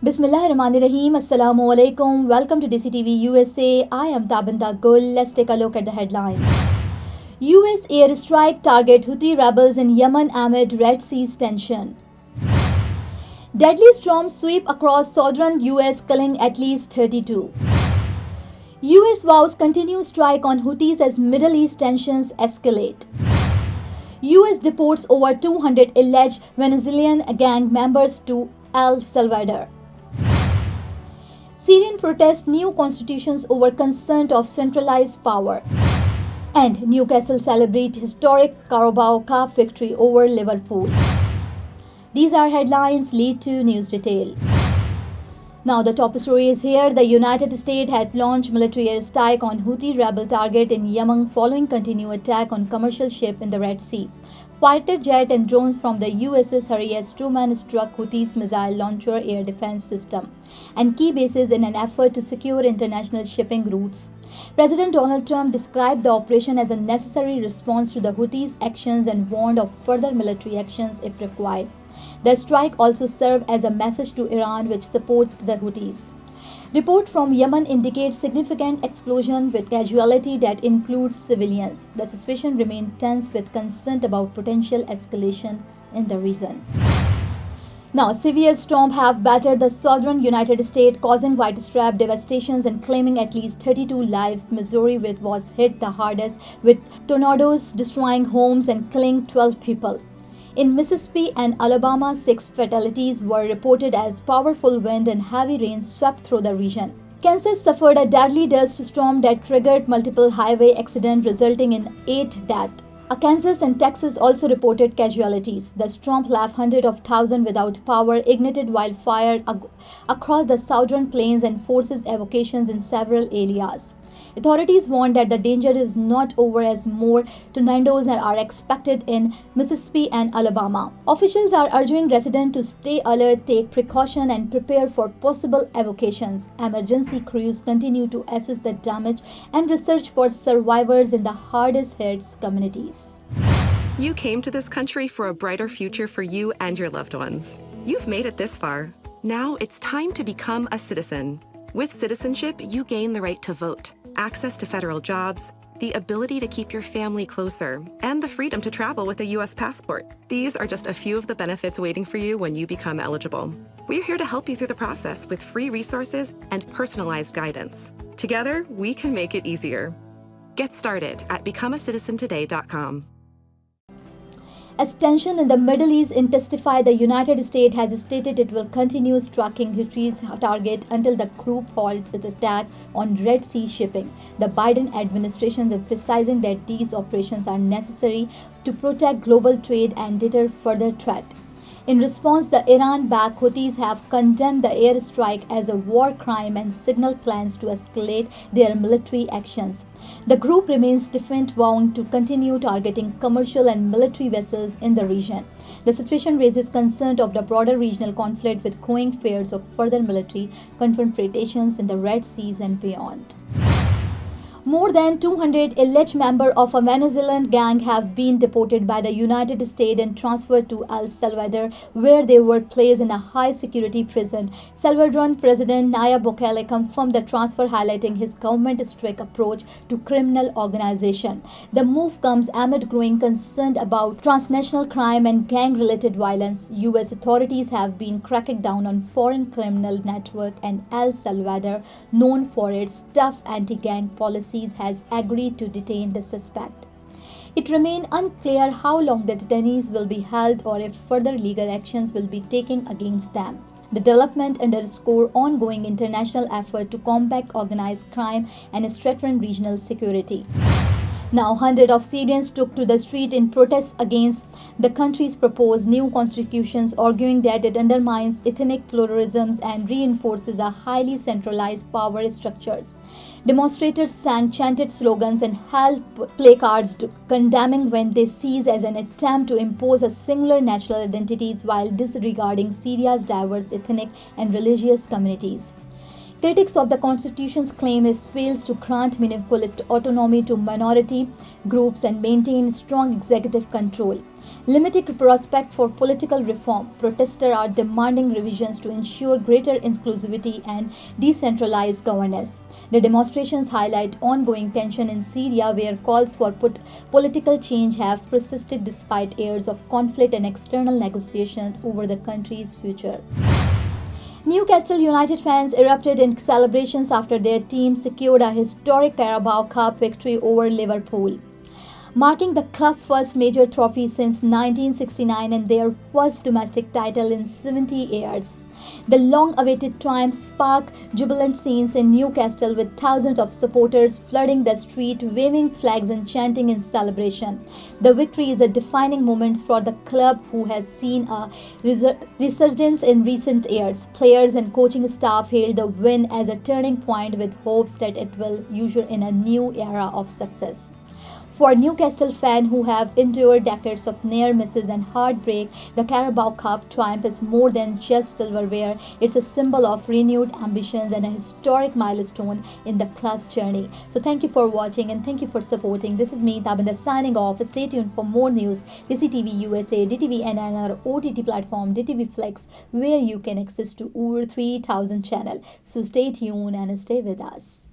Bismillahirrahmanirrahim. Assalamu alaikum. Welcome to DESI TV USA. I am Tabinda Gul. Let's take a look at the headlines. US airstrike target Houthi rebels in Yemen amid Red Sea's tension. Deadly storms sweep across southern US, killing at least 32. US vows continue strike on Houthis as Middle East tensions escalate. US deports over 200 alleged Venezuelan gang members to El Salvador. Syrian protest new constitutions over consent of centralized power. And Newcastle celebrate historic Carabao Cup victory over Liverpool. These are headlines, lead to news detail. Now the top story is here. The United States had launched military airstrike on Houthi rebel target in Yemen following continued attack on commercial ship in the Red Sea. Fighter jet and drones from the USS Harry S Truman struck Houthis missile launcher air defense system and key bases in an effort to secure international shipping routes. President Donald Trump described the operation as a necessary response to the Houthis' actions and warned of further military actions if required. The strike also served as a message to Iran, which supports the Houthis. Report from Yemen indicates significant explosion with casualty that includes civilians. The situation remains tense with concern about potential escalation in the region. Now, severe storms have battered the southern United States, causing widespread devastations and claiming at least 32 lives. Missouri was hit the hardest, with tornadoes destroying homes and killing 12 people. In Mississippi and Alabama, 6 fatalities were reported as powerful wind and heavy rain swept through the region. Kansas suffered a deadly dust storm that triggered multiple highway accidents, resulting in 8 deaths. Kansas and Texas also reported casualties. The storm left hundreds of thousands without power, ignited wildfire across the southern plains, and forces evacuations in several areas. Authorities warned that the danger is not over as more tornadoes are expected in Mississippi and Alabama. Officials are urging residents to stay alert, take precaution, and prepare for possible evacuations. Emergency crews continue to assess the damage and research for survivors in the hardest hit communities. You came to this country for a brighter future for you and your loved ones. You've made it this far. Now it's time to become a citizen. With citizenship, you gain the right to vote, access to federal jobs, the ability to keep your family closer, and the freedom to travel with a U.S. passport. These are just a few of the benefits waiting for you when you become eligible. We're here to help you through the process with free resources and personalized guidance. Together, we can make it easier. Get started at becomeacitizentoday.com. As tension in the Middle East intensifies, the United States has stated it will continue striking Houthis' target until the group halts its attack on Red Sea shipping. The Biden administration is emphasizing that these operations are necessary to protect global trade and deter further threat. In response, the Iran-backed Houthis have condemned the airstrike as a war crime and signaled plans to escalate their military actions. The group remains defiant, vowing to continue targeting commercial and military vessels in the region. The situation raises concern of the broader regional conflict, with growing fears of further military confrontations in the Red Sea and beyond. More than 200 alleged members of a Venezuelan gang have been deported by the United States and transferred to El Salvador, where they were placed in a high-security prison. Salvadoran President Nayib Bukele confirmed the transfer, highlighting his government's strict approach to criminal organization. The move comes amid growing concern about transnational crime and gang-related violence. U.S. authorities have been cracking down on foreign criminal network, and El Salvador, known for its tough anti-gang policy, has agreed to detain the suspect. It remains unclear how long the detainees will be held or if further legal actions will be taken against them. The development underscores ongoing international effort to combat organized crime and strengthen regional security. Now, hundreds of Syrians took to the street in protest against the country's proposed new constitutions, arguing that it undermines ethnic pluralism and reinforces a highly centralized power structures. Demonstrators sang, chanted slogans, and held placards condemning when they seized as an attempt to impose a singular national identity while disregarding Syria's diverse ethnic and religious communities. Critics of the Constitution's claim it fails to grant meaningful autonomy to minority groups and maintain strong executive control. limited prospect for political reform. Protesters are demanding revisions to ensure greater inclusivity and decentralized governance. The demonstrations highlight ongoing tension in Syria, where calls for political change have persisted despite years of conflict and external negotiations over the country's future. Newcastle United fans erupted in celebrations after their team secured a historic Carabao Cup victory over Liverpool, marking the club's first major trophy since 1969 and their first domestic title in 70 years. The long-awaited triumph sparked jubilant scenes in Newcastle, with thousands of supporters flooding the street, waving flags and chanting in celebration. The victory is a defining moment for the club, who has seen a resurgence in recent years. Players and coaching staff hailed the win as a turning point, with hopes that it will usher in a new era of success. For Newcastle fans who have endured decades of near misses and heartbreak, the Carabao Cup triumph is more than just silverware. It's a symbol of renewed ambitions and a historic milestone in the club's journey. So thank you for watching and thank you for supporting. This is me, Tabinda, signing off. Stay tuned for more news. DESI TV USA, DTV NNR, OTT platform, DTV Flex, where you can access to over 3,000 channels. So stay tuned and stay with us.